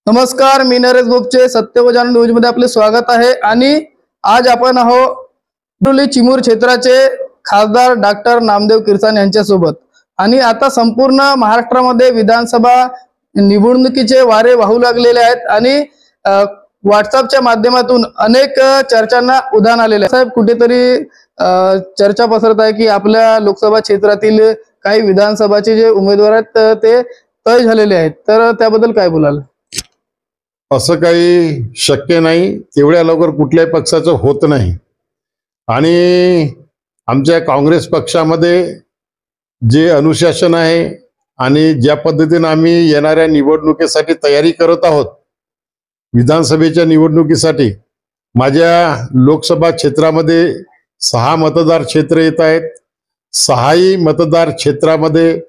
नमस्कार, मी नरेश बोपचे सत्य व जाणून न्यूज मध्ये आपले स्वागत आहे। आणि आज आपण आहोत चिमूर क्षेत्राचे खासदार डॉक्टर नामदेव किरसाण यांच्या सोबत। आणि आता संपूर्ण महाराष्ट्रामध्ये विधानसभा निवडणुकीचे वारे वाहू लागलेले आहेत आणि व्हॉट्सअपच्या माध्यमातून अनेक चर्चांना उधाण आलेले आहे। साहेब, कुठेतरी चर्चा पसरत आहे की आपल्या लोकसभा क्षेत्रातील काही विधानसभाचे जे उमेदवार आहेत ते तय झालेले आहेत, तर त्याबद्दल काय बोलाल? असं काही शक्य नाही, तेवढ्या लवकर कुठल्याही पक्षाचं होत नाही। आणि आमच्या काँग्रेस पक्षामध्ये जे अनुशासन आहे आणि ज्या पद्धतीने आम्ही येणाऱ्या निवडणुकीसाठी तयारी करत आहोत, विधानसभेच्या निवडणुकीसाठी माझ्या लोकसभा क्षेत्रामध्ये 6 मतदार क्षेत्र येत आहेत। 6ही मतदार क्षेत्रामध्ये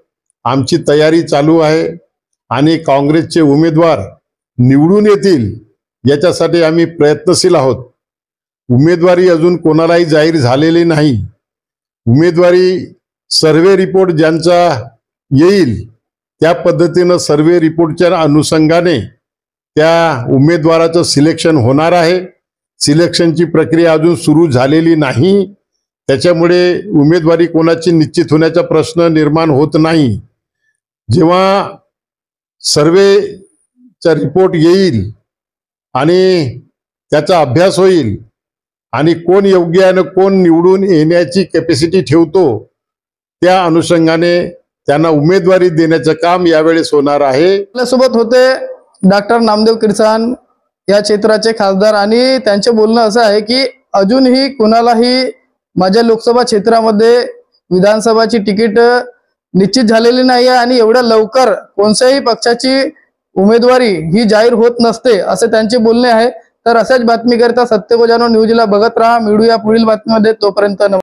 आमची तयारी चालू आहे आणि काँग्रेसचे उमेदवार निवडून येतील याच्यासाठी आम्ही प्रयत्नशील आहोत। उमेदवारी अजून कोणालाही जाहीर झालेली नाही। उमेदवारी सर्वे रिपोर्ट ज्यांचा येईल त्या पद्धतीनं सर्वे रिपोर्टच्या अनुषंगाने त्या उमेदवाराचं सिलेक्शन होणार आहे। सिलेक्शनची प्रक्रिया अजून सुरू झालेली नाही, त्याच्यामुळे उमेदवारी कोणाची निश्चित होण्याचा प्रश्न निर्माण होत नाही। जेव्हा सर्वेचा रिपोर्ट येईल आणि त्याचा अभ्यास होईल आणि कोण योग्य आणि कोण निवडून येण्याची कॅपॅसिटी ठेवतो त्या अनुषंगाने त्यांना उमेदवारी देण्याचं काम यावेळेस होणार आहे। आपल्यासोबत होते डॉक्टर नामदेव किरसाण या क्षेत्राचे खासदार आणि त्यांचे बोलणं असं आहे की अजूनही कोणालाही माझ्या लोकसभा क्षेत्रामध्ये विधानसभाची तिकीट निश्चित झालेली नाही आहे आणि एवढ्या लवकर कोणत्याही पक्षाची उमेदवारी ही जाहीर होत नसते असे त्यांचे बोलणे आहे। तर अशाच बातमीकरिता सत्य को जानो न्यूजला बघत राहा। मिळूया पुढील बातमीमध्ये, तोपर्यंत